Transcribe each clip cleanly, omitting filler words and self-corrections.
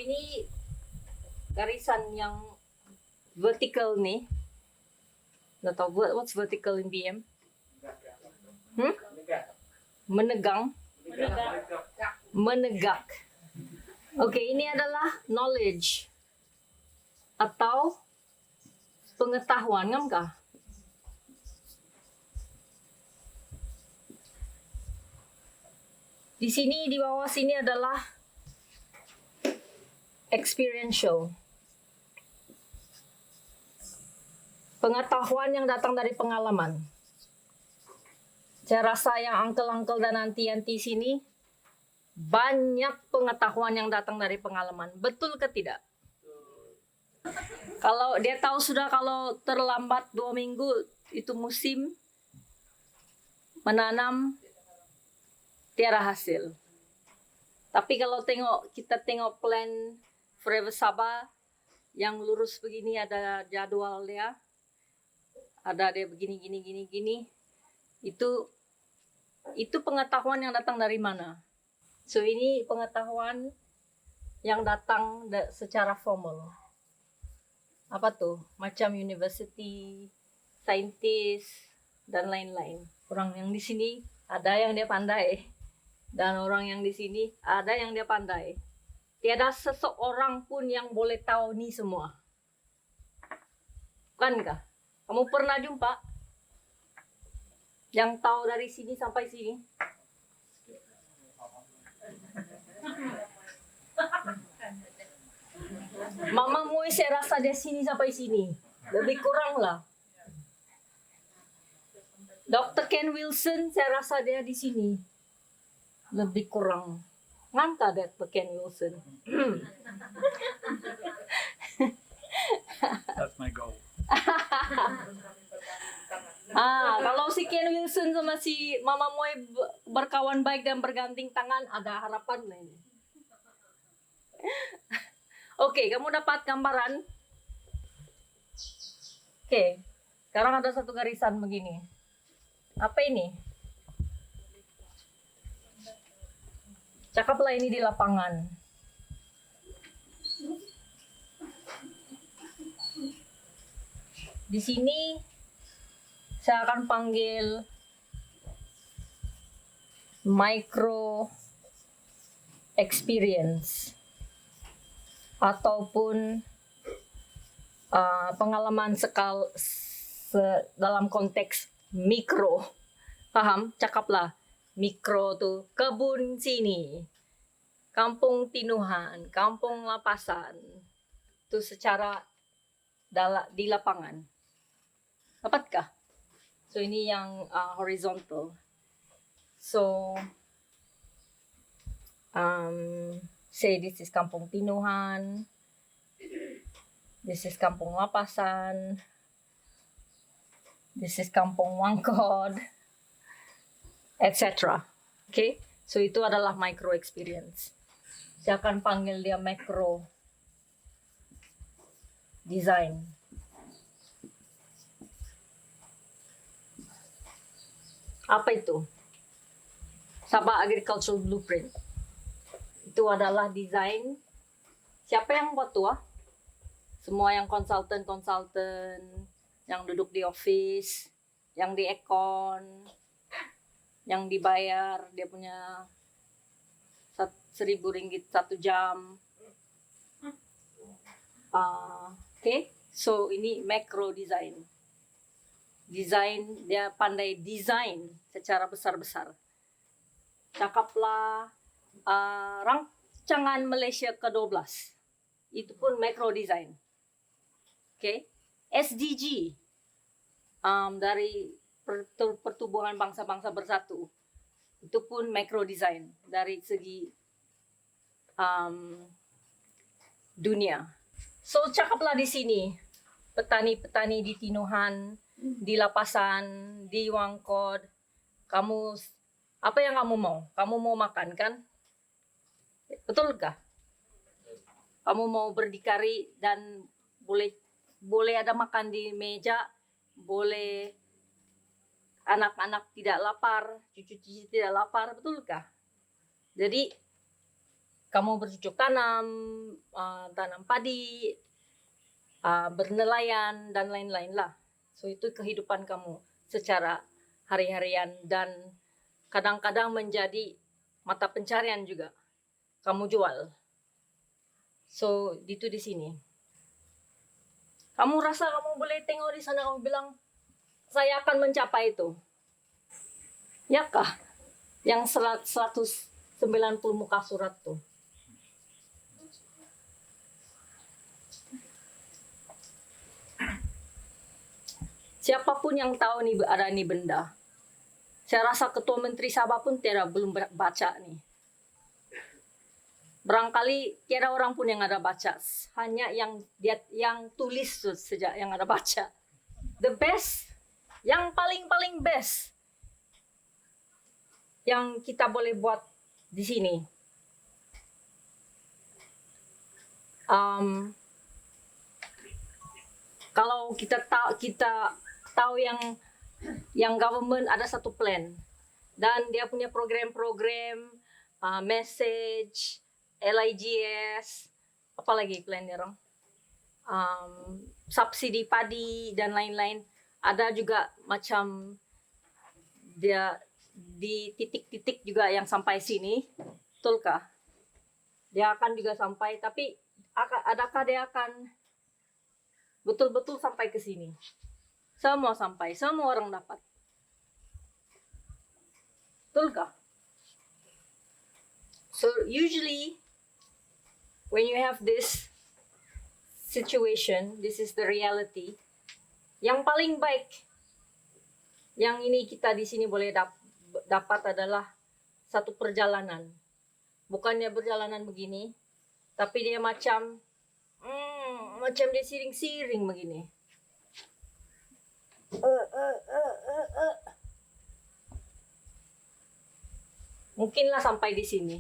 ini garisan yang vertical nih. Nggak tahu what's vertical in BM? Menegang. Menegak. Oke, ini adalah knowledge atau pengetahuan, kan? Di sini, di bawah sini adalah experiential. Pengetahuan yang datang dari pengalaman. Saya rasa yang uncle-uncle dan auntie-auntie sini banyak pengetahuan yang datang dari pengalaman. Betul ke tidak? Kalau dia tahu sudah kalau terlambat 2 minggu itu musim menanam tiada hasil. Tapi kalau kita tengok plan Forever Sabah yang lurus begini, ada jadwal dia, ada dia begini gini. Itu pengetahuan yang datang dari mana? So ini pengetahuan yang datang secara formal. Apa tuh? Macam university, saintis, dan lain-lain. Orang yang di sini ada yang dia pandai. Dan orang yang di sini ada yang dia pandai. Tiada seseorang pun yang boleh tahu ni semua. Bukankah? Kamu pernah jumpa yang tahu dari sini sampai sini? Mamamu saya rasa dia sini sampai sini. Lebih kurang lah. Dr. Ken Wilson saya rasa dia di sini. Lebih kurang. Nganta Dr. Ken Wilson. That's my goal. Kalau si Ken Wilson sama si Mama Moy berkawan baik dan berganting tangan, ada harapan lah ini. Oke, kamu dapat gambaran? Oke, sekarang ada satu garisan begini. Apa ini? Cakaplah ini di lapangan. Di sini saya akan panggil micro experience ataupun pengalaman dalam konteks mikro. Paham? Cakaplah. Mikro tuh kebun sini, kampung Tinuhan, kampung Lapasan. Itu secara di lapangan. Dapatkah? So ini yang horizontal. So say this is kampung Tinuhan, this is kampung Lapasan, this is kampung Wangkod, etc. Okay? So itu adalah micro experience. Saya akan panggil dia macro design. Apa itu? Sabah Agricultural Blueprint. Itu adalah desain. Siapa yang buat tuh? Semua yang konsultan, yang duduk di office, yang di ekon, yang dibayar dia punya 1.000 ringgit 1 jam. Okay, so ini macro design. Desain, dia pandai desain secara besar-besar. Cakaplah rancangan Malaysia ke-12. Itu pun macro design. Okay, SDG dari Pertubuhan Bangsa-Bangsa Bersatu. Itu pun macro design dari segi dunia. So cakaplah di sini petani-petani di Tinuhan, di Lapasan, di Wangkod. Kamu apa yang kamu mau? Kamu mau makan kan? Betulkah? Kamu mau berdikari dan boleh ada makan di meja, boleh anak-anak tidak lapar, cucu-cucu tidak lapar, betulkah? Jadi kamu bercocok tanam, tanam padi, bernelayan, dan lain-lain lah. So itu kehidupan kamu secara hari-harian dan kadang-kadang menjadi mata pencarian juga. Kamu jual. So itu di sini. Kamu rasa kamu boleh tengok di sana, kamu bilang, saya akan mencapai itu. Ya kah? Yang 190 muka surat tuh. Siapapun yang tahu nih ada nih benda. Saya rasa Ketua Menteri Sabah pun belum baca nih. Barangkali tiada orang pun yang ada baca. Hanya yang tulis sejak yang ada baca. The best, yang paling best yang kita boleh buat di sini. Kalau kita tahu yang government ada satu plan dan dia punya program-program, message, LIGS, apalagi plan dia orang, subsidi padi dan lain-lain. Ada juga macam dia di titik-titik juga yang sampai sini, betulkah? Dia akan juga sampai, tapi adakah dia akan betul-betul sampai ke sini? Semua sampai, semua orang dapat. Betulkah? So usually when you have this situation, this is the reality. Yang paling baik yang ini kita di sini boleh dapat adalah satu perjalanan. Bukannya perjalanan begini, tapi dia macam dia siring-siring begini. Mungkinlah sampai di sini.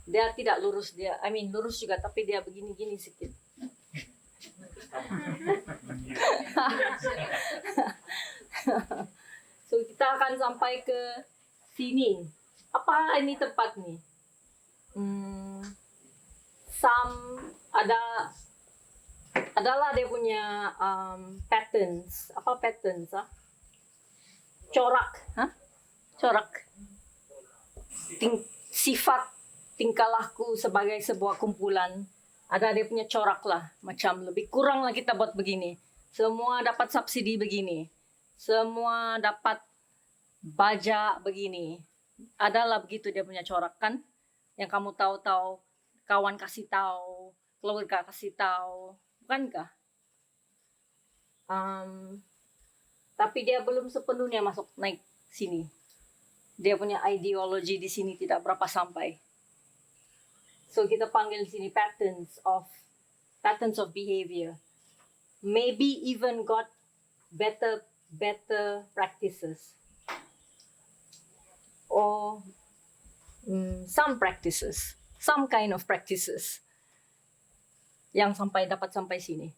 Dia tidak lurus, lurus juga, tapi dia begini-gini sedikit. So kita akan sampai ke sini. Apa ini tempat nih? Adalah dia punya patterns. Apa patterns? Corak, corak. Sifat tingkah laku sebagai sebuah kumpulan. Ada dia punya corak lah, macam lebih kurang lah kita buat begini. Semua dapat subsidi begini. Semua dapat baja begini. Adalah begitu dia punya corak kan? Yang kamu tahu-tahu, kawan kasih tahu, keluarga kasih tahu, bukankah? Tapi dia belum sepenuhnya naik sini. Dia punya ideologi di sini tidak berapa sampai. So kita panggil di sini patterns of behavior. Maybe even got better practices. Or some practices, some kind of practices yang dapat sampai sini.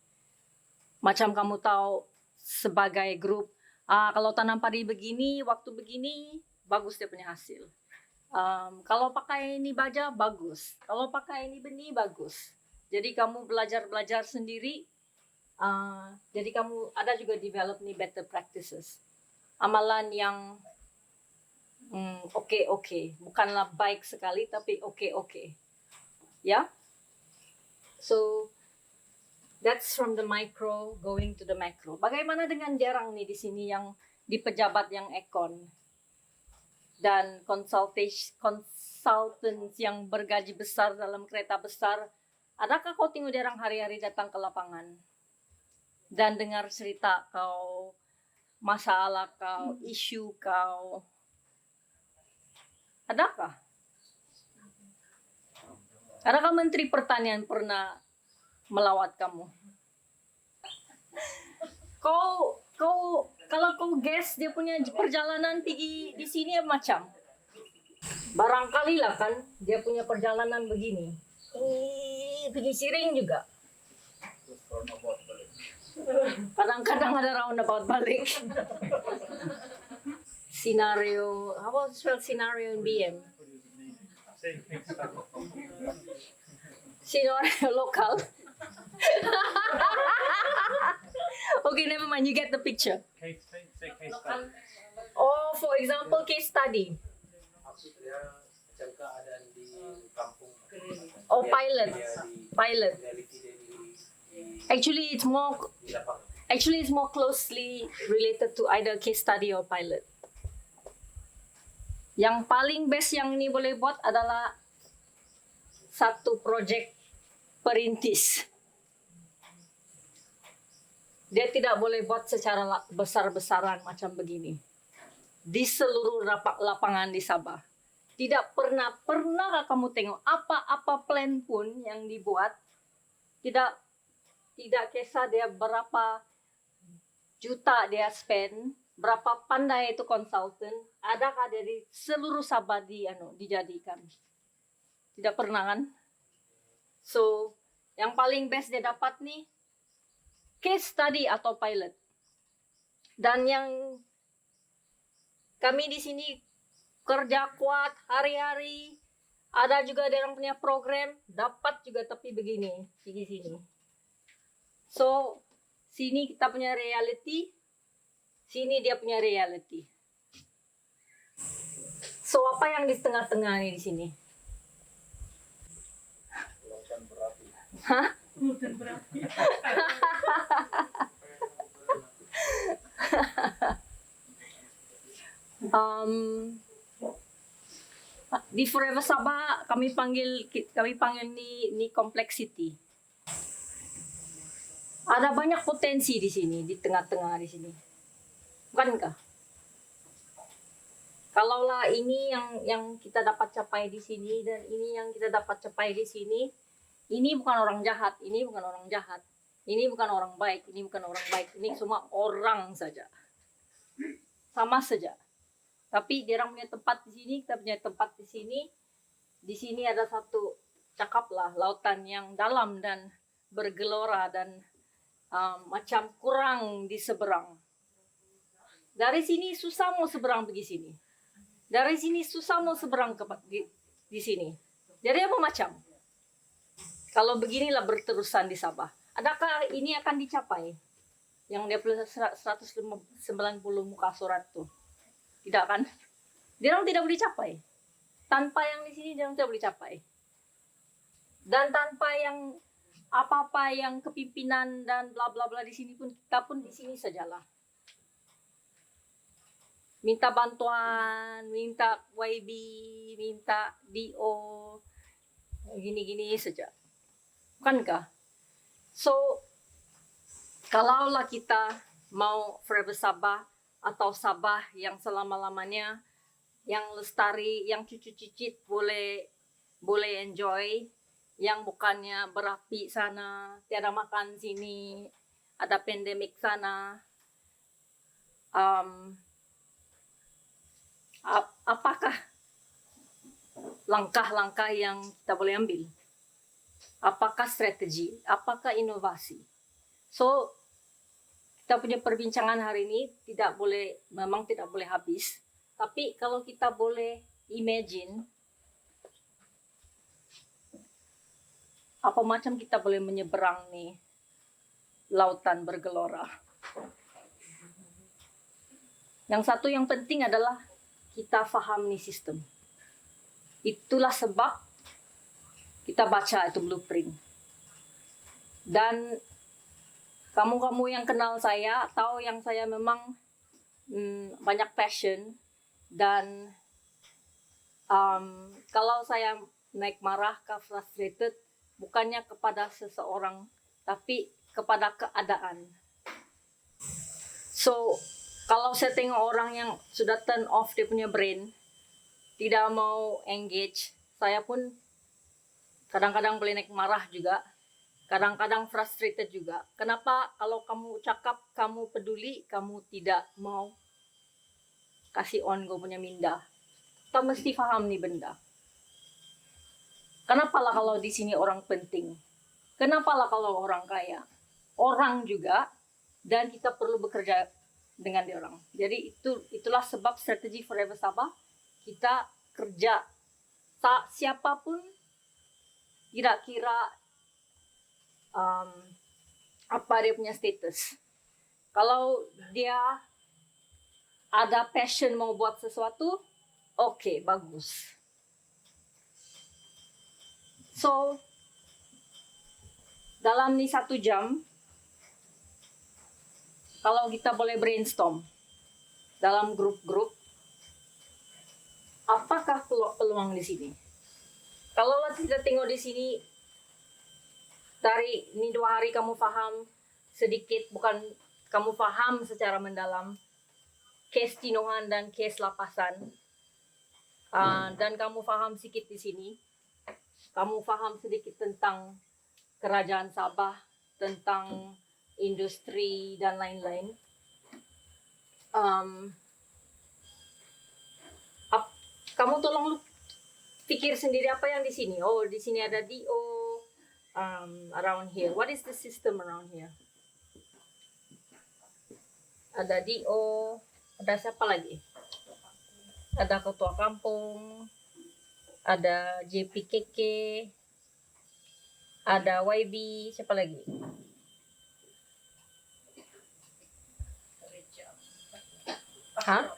Macam kamu tahu sebagai grup, kalau tanam padi begini, waktu begini, bagus dia punya hasil. Kalau pakai ini baja, bagus. Kalau pakai ini benih, bagus. Jadi kamu belajar sendiri. Jadi kamu ada juga develop nih better practices. Amalan yang oke. Bukanlah baik sekali, tapi oke. Ya? So, that's from the micro going to the macro. Bagaimana dengan jarang nih di sini yang di pejabat yang ekon? Dan consultants yang bergaji besar dalam kereta besar, adakah kau tengok dia orang hari-hari datang ke lapangan dan dengar cerita kau, masalah kau, isu kau? Adakah? Adakah Menteri Pertanian pernah melawat kamu? Kalau kau guess dia punya perjalanan pergi di sini macam, barangkali lah kan dia punya perjalanan begini, pergi siring juga. Kadang-kadang ada roundabout balik. Scenario, how about scenario in BM? Say case study. Sino orang yang lokal? Okay, never mind. You get the picture. Case, say case study. Oh, for example, case study. Maksudnya macam keadaan di kampung. Oh, pilot. Pilot. Reality dia di Actually, it's more. lapangan. Actually, it's more closely related to either case study or pilot. Yang paling best yang ini boleh buat adalah satu project perintis. Dia tidak boleh buat secara besar-besaran macam begini. Di seluruh lapangan di Sabah. Tidak pernah kamu tengok apa-apa plan pun yang dibuat. Tidak kisah dia berapa juta dia spend, berapa pandai itu konsultan, adakah dari seluruh Sabah dijadikan? Tidak pernah kan? So, yang paling best dia dapat nih case study atau pilot. Dan yang kami di sini kerja kuat hari-hari, ada juga dia orang punya program, dapat juga tapi begini, di sini. So, sini kita punya reality, sini dia punya reality. So, apa yang di tengah-tengah nih di sini? Lautan berapi. Hah? Di Forever Sabah kami panggil ni complexity. Ada banyak potensi di sini, di tengah-tengah di sini. Bukankah? Kalaulah ini yang kita dapat capai di sini dan ini yang kita dapat capai di sini, ini bukan orang jahat, ini bukan orang jahat. Ini bukan orang baik, ini bukan orang baik. Ini semua orang saja. Sama saja. Tapi dia orang punya tempat di sini, kita punya tempat di sini. Di sini ada satu, cakaplah, lautan yang dalam dan bergelora dan macam kurang di seberang. Dari sini susah mau seberang pergi sini. Dari sini susah mau seberang di sini. Jadi apa macam? Kalau beginilah berterusan di Sabah. Adakah ini akan dicapai? Yang dia perlu 190 muka surat tuh. Tidak kan? Dia orang tidak boleh capai. Tanpa yang di sini dia orang tidak boleh capai. Dan tanpa yang apa-apa yang kepimpinan dan bla bla bla di sini pun, kita pun di sini sajalah. Minta bantuan, minta YB, minta DO, gini-gini saja. Bukankah? So, kalaulah kita mau Forever Sabah atau Sabah yang selama-lamanya, yang lestari, yang cucu-cicit boleh enjoy, yang bukannya berapi sana, tiada makan sini, ada pandemik sana. Apakah langkah-langkah yang kita boleh ambil? Apakah strategi? Apakah inovasi? So, kita punya perbincangan hari ini memang tidak boleh habis. Tapi kalau kita boleh imagine, apa macam kita boleh menyeberang nih lautan bergelora. Yang satu yang penting adalah kita faham nih sistem. Itulah sebab kita baca itu blueprint. Dan kamu-kamu yang kenal saya tahu yang saya memang banyak passion. Dan kalau saya naik marah, frustrated, bukannya kepada seseorang, tapi kepada keadaan. So, kalau saya tengok orang yang sudah turn off dia punya brain, tidak mau engage, saya pun kadang-kadang boleh naik marah juga, kadang-kadang frustrated juga. Kenapa kalau kamu cakap, kamu peduli, kamu tidak mau kasih on gue punya minda? Kita mesti faham nih benda. Kenapa lah kalau di sini orang penting? Kenapa lah kalau orang kaya? Orang juga, dan kita perlu bekerja dengan dia orang. Jadi itulah sebab strategi Forever Sabah, kita kerja siapapun kira-kira apa dia punya status. Kalau dia ada passion mau buat sesuatu, oke, bagus. So, dalam nih 1 jam, kalau kita boleh brainstorm dalam grup-grup, apakah peluang di sini? Kalau kita tengok di sini, dari ini 2 hari kamu paham sedikit, bukan kamu paham secara mendalam case Tinohan dan case Lapasan, dan kamu paham sedikit di sini, kamu paham sedikit tentang kerajaan Sabah, tentang industri dan lain-lain. Kamu tolong pikir sendiri apa yang di sini. Oh, di sini ada DO around here. What is the system around here? Ada DO, ada siapa lagi? Ada ketua kampung, ada JPKK, ada YB, siapa lagi? Hah?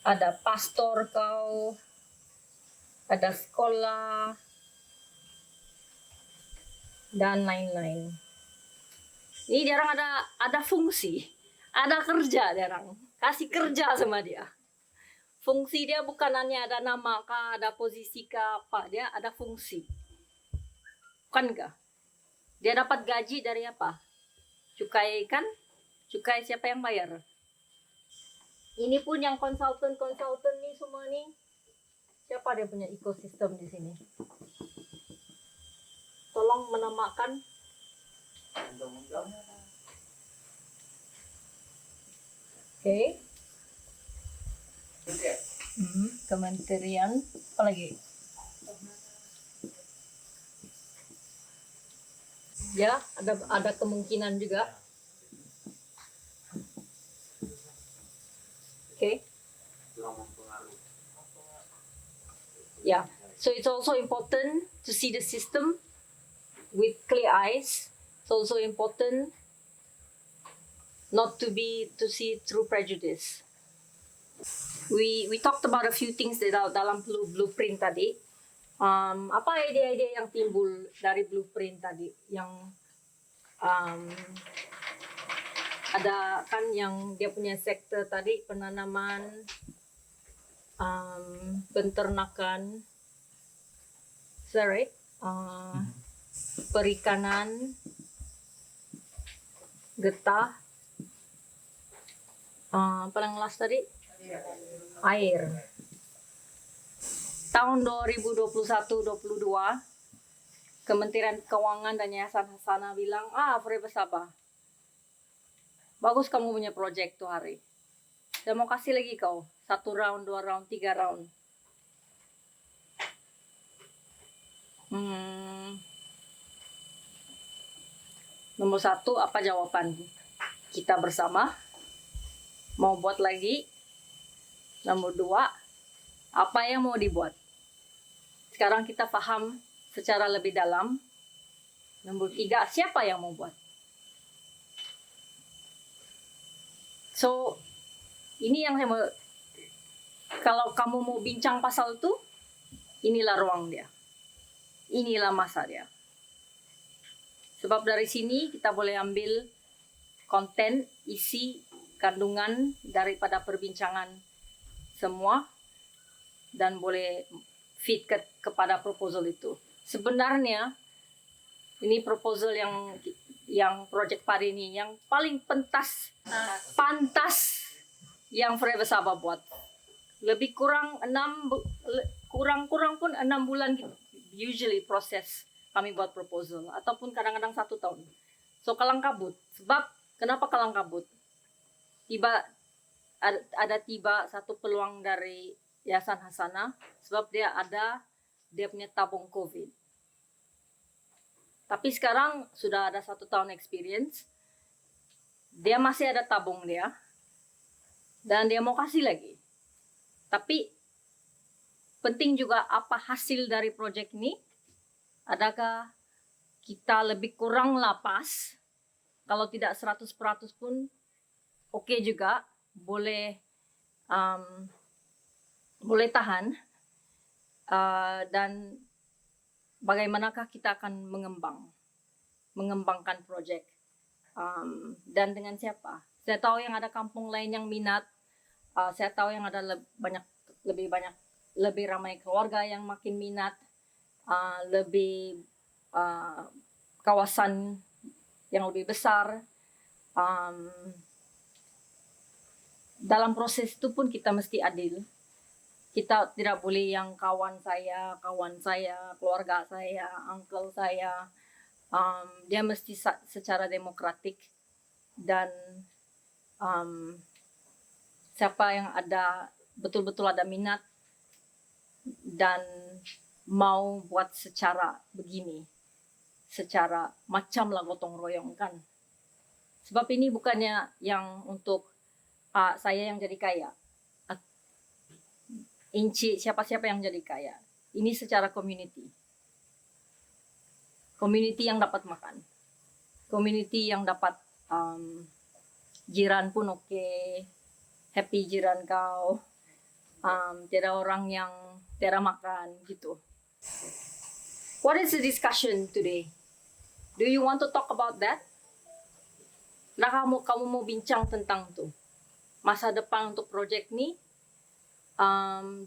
Ada pastor kau, ada sekolah, dan lain-lain. Ini jarang ada fungsi, ada kerja jarang. Kasih kerja sama dia. Fungsi dia bukan hanya ada nama kah, ada posisi kah, apa. Dia ada fungsi. Bukankah? Dia dapat gaji dari apa? Cukai kan? Cukai siapa yang bayar? Ini pun yang konsultan nih semua nih. Siapa dia punya ekosistem di sini? Tolong menamakan. Oke. Kementerian apa lagi? Ya, ada kemungkinan juga. Okay. Yeah. So it's also important to see the system with clear eyes. It's also important not to see through prejudice. We talked about a few things dalam blueprint tadi. Apa ide-ide yang timbul dari blueprint tadi? Yang ada kan yang dia punya sektor tadi, penanaman, penternakan, is that right? Perikanan, getah, apa yang last tadi? Air. Tahun 2021-22, Kementerian Keuangan dan Yayasan Hasana bilang, Forever Sabah, bagus kamu punya project tuh hari. Dan mau kasih lagi kau 1 round, 2 round, 3 round. Nomor 1, apa jawaban kita bersama? Mau buat lagi? Nomor 2, apa yang mau dibuat? Sekarang kita paham secara lebih dalam. Nomor 3, siapa yang mau buat? So, ini yang saya mau, kalau kamu mau bincang pasal itu, inilah ruang dia. Inilah masa dia. Sebab dari sini kita boleh ambil konten, isi, kandungan daripada perbincangan semua dan boleh fit kepada proposal itu. Sebenarnya ini proposal yang project padi ini yang paling pantas yang Forever Sabah buat. Lebih kurang pun 6 bulan usually proses kami buat proposal, ataupun kadang-kadang 1 tahun. So kalang kabut. Sebab kenapa kalang kabut? Tiba satu peluang dari Yayasan Hasana, sebab dia punya tabung COVID. Tapi sekarang sudah ada 1 tahun experience, dia masih ada tabung dia, dan dia mau kasih lagi. Tapi penting juga apa hasil dari proyek ini. Adakah kita lebih kurang lapas? Kalau tidak 100% pun oke juga, boleh boleh tahan. Dan bagaimanakah kita akan mengembangkan proyek, dan dengan siapa? Saya tahu yang ada kampung lain yang minat. Saya tahu yang ada lebih ramai keluarga yang makin minat, lebih kawasan yang lebih besar. Dalam proses itu pun kita mesti adil. Kita tidak boleh yang kawan saya, keluarga saya, uncle saya, dia mesti secara demokratik. Dan siapa yang ada betul-betul ada minat dan mau buat secara begini, secara macamlah gotong royong kan. Sebab ini bukannya yang untuk saya yang jadi kaya, Inci siapa-siapa yang jadi kaya. Ini secara community yang dapat makan, community yang dapat jiran pun oke, happy jiran kau, tiada orang yang tiada makan gitu. What is the discussion today? Do you want to talk about that? Nah, kamu mau bincang tentang tuh masa depan untuk project ini,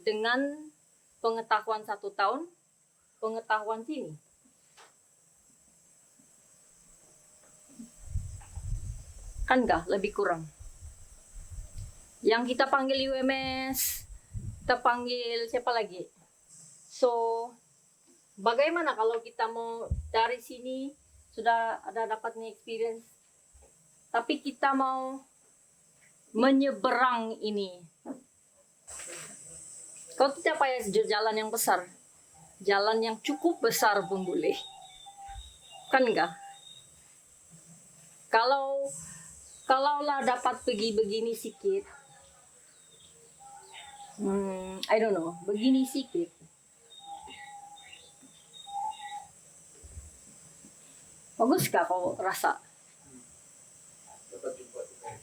dengan pengetahuan 1 tahun, pengetahuan sini. Kan enggak, lebih kurang. Yang kita panggil UMS, kita panggil siapa lagi? So, bagaimana kalau kita mau dari sini sudah ada dapat nih experience, tapi kita mau menyeberang ini. Kau tidak payah jalan yang besar, jalan yang cukup besar pun boleh, kan enggak? Kalaulah dapat pergi begini sikit, I don't know, begini sikit, baguskah kau rasa? Dapat jumpa tukar.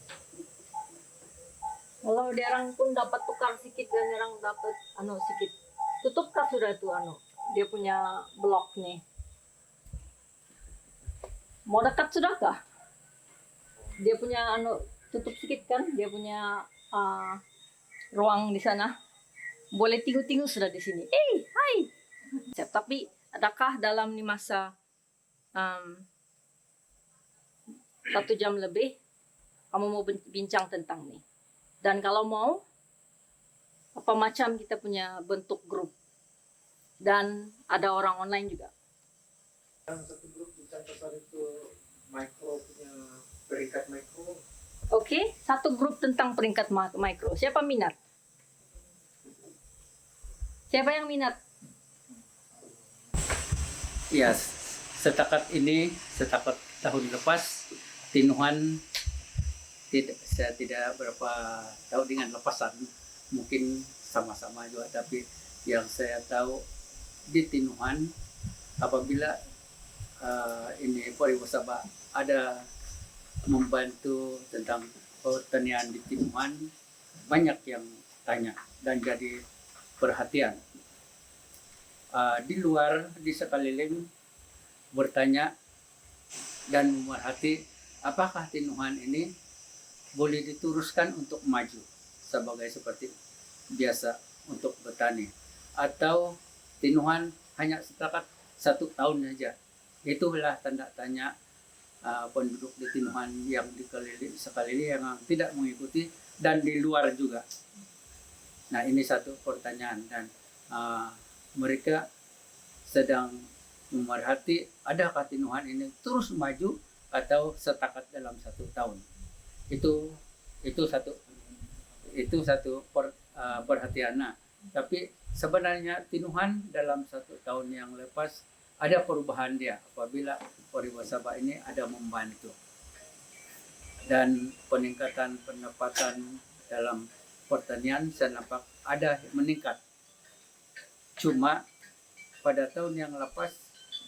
Kalau dia orang pun dapat tukar sedikit dan dia orang dapat sedikit. Tutupkah sudah tuh dia punya blok nih. Mau dekat sudah kah? Dia punya tutup sedikit kan? Dia punya ruang di sana. Boleh tinggu-tinggu sudah di sini. Hai. Tapi adakah dalam masa 1 jam lebih kamu mau bincang tentang nih? Dan kalau mau, apa macam kita punya bentuk grup. Dan ada orang online juga. Yang satu grup tentang pasar itu mikro punya peringkat mikro. Oke, 1 grup tentang peringkat mikro. Siapa minat? Siapa yang minat? Ya, setakat tahun lepas, Tinuan saya tidak berapa tahu dengan lepasan, mungkin sama-sama juga, tapi yang saya tahu di Tinuan apabila ini Pariwisata ada membantu tentang pertanian di Tinuan, banyak yang tanya dan jadi perhatian. Di luar, di sekeliling bertanya dan memerhati apakah Tinuan ini boleh diteruskan untuk maju seperti biasa untuk bertani, atau Tinuan hanya setakat 1 tahun saja. Itulah tanda tanya penduduk di Tinuan yang sekeliling yang tidak mengikuti dan di luar juga. Nah, ini satu pertanyaan dan mereka sedang memerhati adakah Tinuan ini terus maju atau setakat dalam 1 tahun. Itu satu perhatian. Nah, tapi sebenarnya Tinuan dalam 1 tahun yang lepas ada perubahan dia apabila Pariwisata ini ada membantu dan peningkatan pendapatan dalam pertanian saya nampak ada meningkat. Cuma pada tahun yang lepas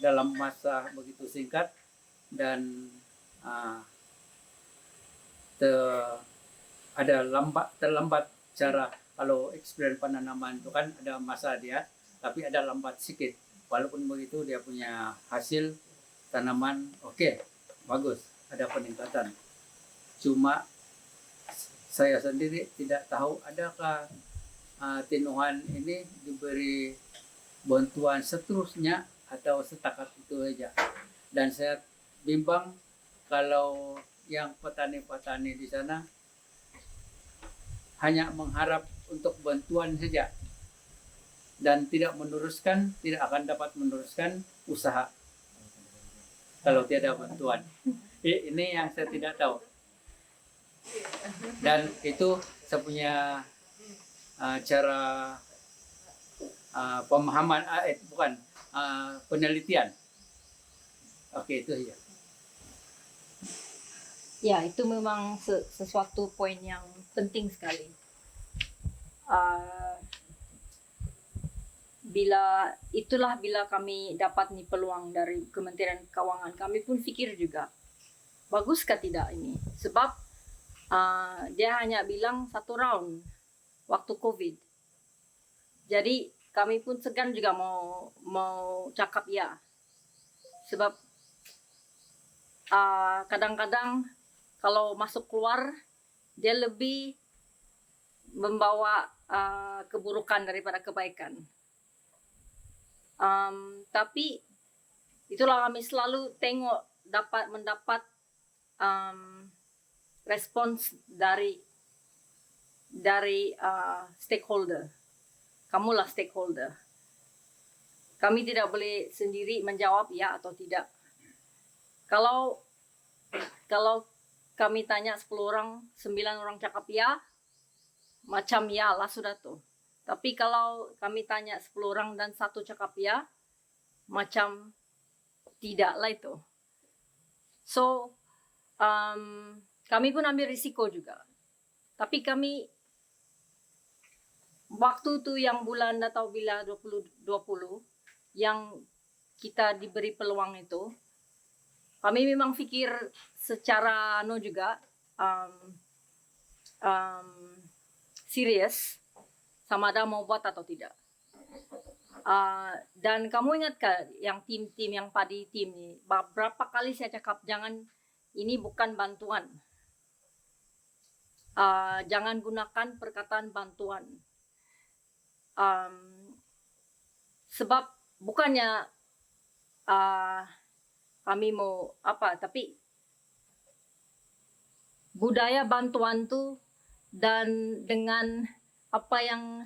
dalam masa begitu singkat dan uh, terlambat cara kalau experience penanaman itu kan ada masa dia, tapi ada lambat sedikit. Walaupun begitu dia punya hasil tanaman oke, bagus, ada peningkatan. Cuma saya sendiri tidak tahu adakah Tinuhan ini diberi bantuan seterusnya atau setakat itu saja. Dan saya bimbang kalau yang petani-petani di sana hanya mengharap untuk bantuan saja dan tidak akan dapat meneruskan usaha kalau tiada bantuan. Ini yang saya tidak tahu. Dan itu saya punya cara pemahaman penelitian. Oke, itu ya. Ya, itu memang sesuatu poin yang penting sekali. Bila kami dapat nih peluang dari Kementerian Keuangan, kami pun pikir juga, baguskah tidak ini? Sebab dia hanya bilang 1 round waktu COVID. Jadi kami pun segan juga mau cakap ya. Sebab kadang-kadang kalau masuk keluar dia lebih membawa keburukan daripada kebaikan. Tapi itulah kami selalu tengok mendapat respons dari stakeholder. Kamulah stakeholder. Kami tidak boleh sendiri menjawab ya atau tidak. Kalau kami tanya 10 orang, 9 orang cakap ya, macam ya lah sudah tuh. Tapi kalau kami tanya 10 orang dan 1 cakap ya, macam tidak lah itu. So, kami pun ambil risiko juga. Tapi kami, waktu tu yang bulan atau bila 2020, yang kita diberi peluang itu, kami memang fikir secara juga serius sama ada mau buat atau tidak. Dan kamu ingat kan yang tim yang padi tim ni, berapa kali saya cakap jangan, ini bukan bantuan. Jangan gunakan perkataan bantuan. Sebab bukannya kami mau tapi budaya bantuan tu dan dengan apa yang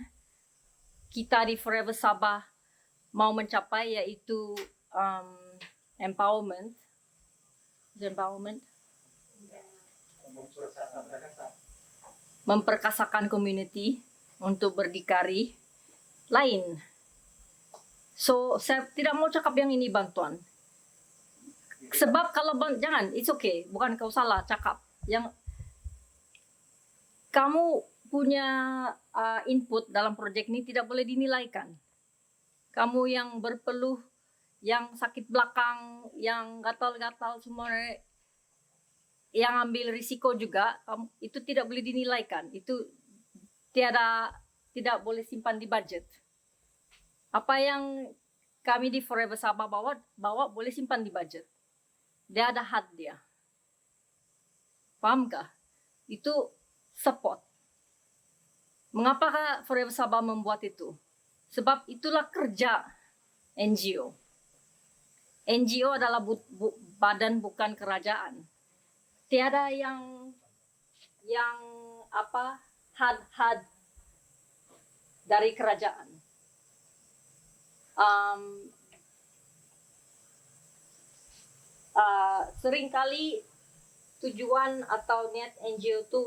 kita di Forever Sabah mau mencapai, yaitu empowerment, memperkasakan community untuk berdikari lain. So saya tidak mau cakap yang ini bantuan. Sebab kalau jangan, it's okay, bukan kau salah cakap. Yang kamu punya input dalam projek ini tidak boleh dinilaikan. Kamu yang berpeluh, yang sakit belakang, yang gatal-gatal semua, yang ambil risiko juga, itu tidak boleh dinilaikan. Itu tidak boleh simpan di budget. Apa yang kami di Forever Sabah bawa boleh simpan di budget. Dia ada had dia. Pahamkah? Itu support. Mengapa Forever Sabah membuat itu? Sebab itulah kerja NGO. NGO adalah badan bukan kerajaan. Tiada yang had dari kerajaan. Seringkali tujuan atau niat NGO itu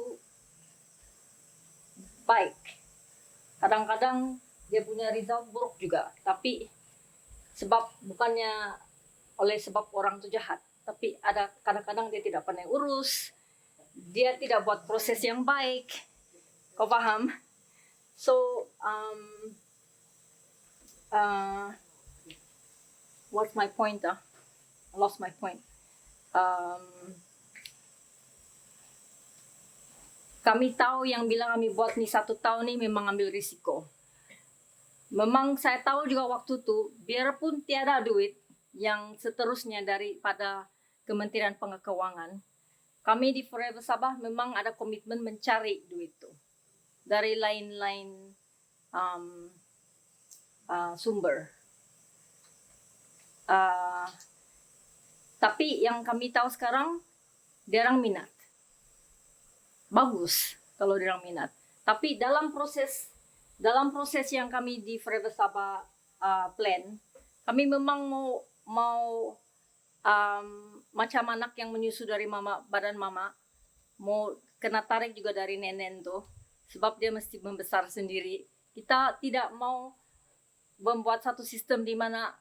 baik. Kadang-kadang dia punya result buruk juga. Tapi bukannya oleh sebab orang itu jahat. Tapi ada kadang-kadang dia tidak pandai urus. Dia tidak buat proses yang baik. Kau paham? So, what's my point? I lost my point. Kami tahu yang bilang kami buat nih 1 tahun nih memang ambil risiko. Memang saya tahu juga waktu itu, biarpun tiada duit yang seterusnya daripada Kementerian Keuangan, kami di Forever Sabah memang ada komitmen mencari duit itu dari lain-lain sumber. Tapi yang kami tahu sekarang, diorang minat. Bagus kalau diorang minat. Tapi dalam proses yang kami di Forever Sabah plan, kami memang mau macam anak yang menyusu dari badan mama, mau kena tarik juga dari nenek tuh, sebab dia mesti membesar sendiri. Kita tidak mau membuat satu sistem di mana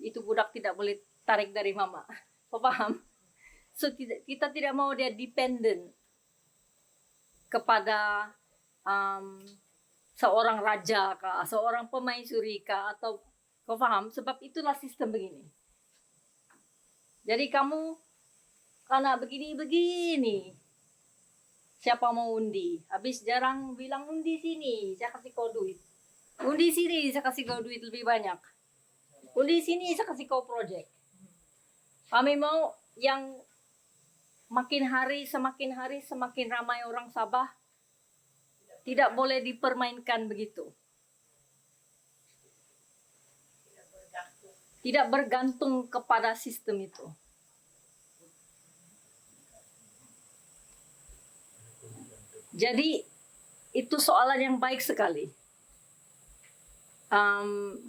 itu budak tidak boleh tarik dari mama. Kau paham? So kita tidak mau dia dependent kepada seorang raja kah, seorang pemaisuri kah, atau kau paham? Sebab itulah sistem begini. Jadi kamu karena begini, siapa mau undi? Habis jarang bilang undi sini, saya kasih kau duit. Undi sini, saya kasih kau duit lebih banyak. Undi sini, saya kasih kau project. Kami mau yang semakin hari semakin ramai orang Sabah, tidak boleh dipermainkan begitu. Tidak bergantung kepada sistem itu. Jadi itu soalan yang baik sekali.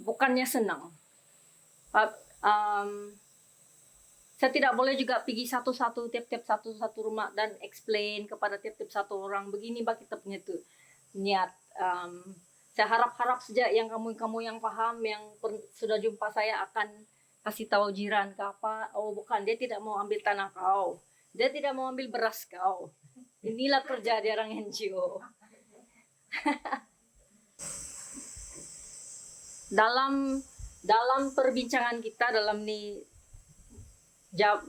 Bukannya senang. Saya tidak boleh juga pergi tiap-tiap satu rumah dan explain kepada tiap-tiap satu orang begini bah kita punya tuh niat. Saya harap sejak yang kamu yang paham, yang sudah jumpa saya akan kasih tahu jiran ke apa. Oh bukan, dia tidak mau ambil tanah kau, dia tidak mau ambil beras kau. Inilah kerja di orang NGO. dalam perbincangan kita dalam nih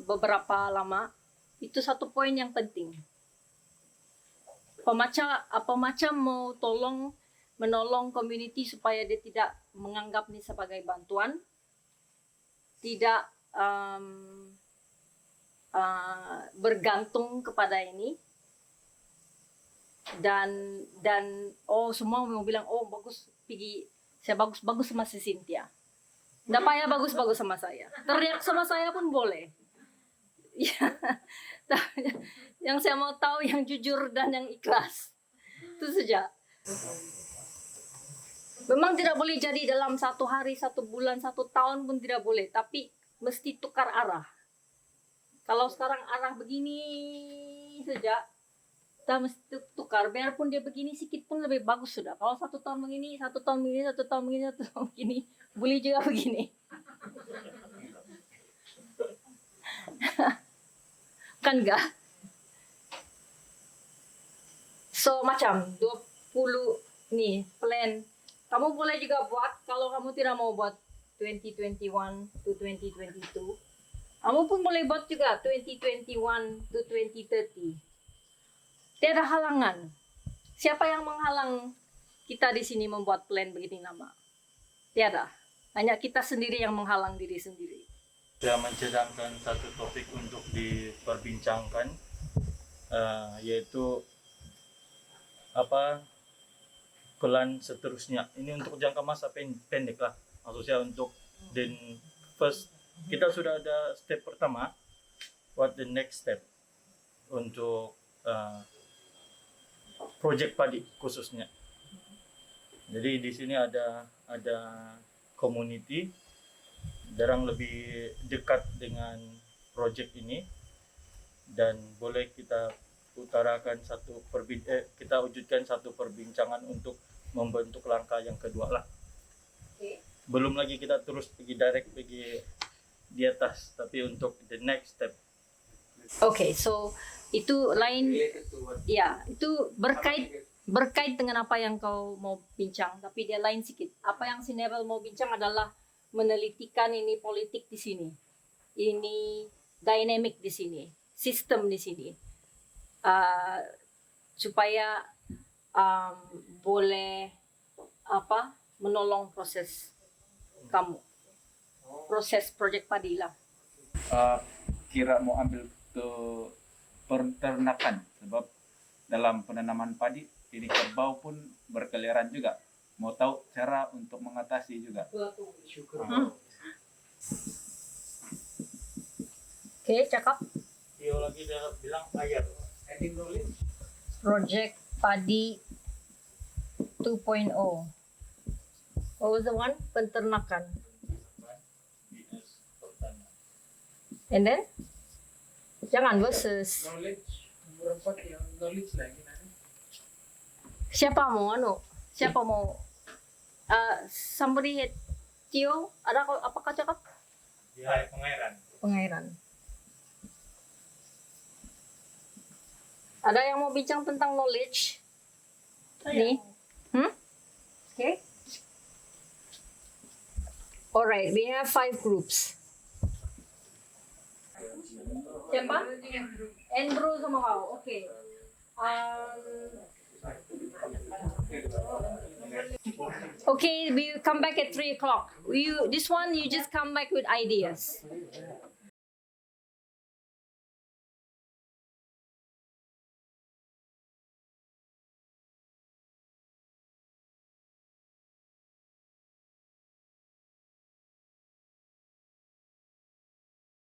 beberapa lama, itu satu poin yang penting. Apa macam mau menolong community supaya dia tidak menganggap ini sebagai bantuan, tidak bergantung kepada ini, dan semua mau bilang bagus pergi, saya bagus sama si Cynthia. Nggak payah bagus sama saya. Teriak sama saya pun boleh. Yang saya mau tahu yang jujur dan yang ikhlas. Itu saja. Memang tidak boleh jadi dalam 1 hari, 1 bulan, 1 tahun pun tidak boleh. Tapi mesti tukar arah. Kalau sekarang arah begini saja, kita mesti tukar. Biarpun dia begini sedikit pun lebih bagus sudah. Kalau 1 tahun begini, 1 tahun begini, 1 tahun begini, 1 tahun begini, boleh juga begini. Kan enggak? So macam 20 nih plan. Kamu boleh juga buat, kalau kamu tidak mau buat 2021 to 2022, kamu pun boleh buat juga 2021 to 2030. Tiada halangan. Siapa yang menghalang kita di sini membuat plan begini lama? Tiada. Hanya kita sendiri yang menghalang diri sendiri. Saya mencadangkan satu topik untuk diperbincangkan, yaitu plan seterusnya. Ini untuk jangka masa pendek lah. Maksudnya untuk first, kita sudah ada step pertama. What the next step untuk project padi khususnya. Jadi di sini ada community, jarang lebih dekat dengan project ini, dan boleh kita utarakan kita wujudkan satu perbincangan untuk membentuk langkah yang kedua lah. Okay. Belum lagi kita terus pergi di atas, tapi untuk the next step. Okay, so itu lain, ya itu berkait dengan apa yang kau mau bincang, tapi dia lain sedikit. Apa yang si Neville mau bincang adalah menelitikan ini politik di sini, ini dynamic di sini, sistem di sini, supaya boleh menolong proses kamu, proses project padi lah. Kira mau ambil ke peternakan sebab dalam penanaman padi ini kerbau pun berkeliaran juga. Mau tahu cara untuk mengatasi juga. Oke, cakap. Tio lagi dia bilang air. Adding knowledge. Project Padi 2.0. What was the one? Penternakan. And then? Jangan versus. Knowledge. Nomor 4 yang knowledge lagi nanti. Siapa mau Siapa mau? Somebody hit Tio, ada apakah cakap? Dia pengairan. Pengairan. Ada yang mau bincang tentang knowledge? Nih. Okay. Alright, we have 5 groups. Siapa? Andrew sama kau. Okay. Okay, we come back at 3 o'clock. This one, you just come back with ideas.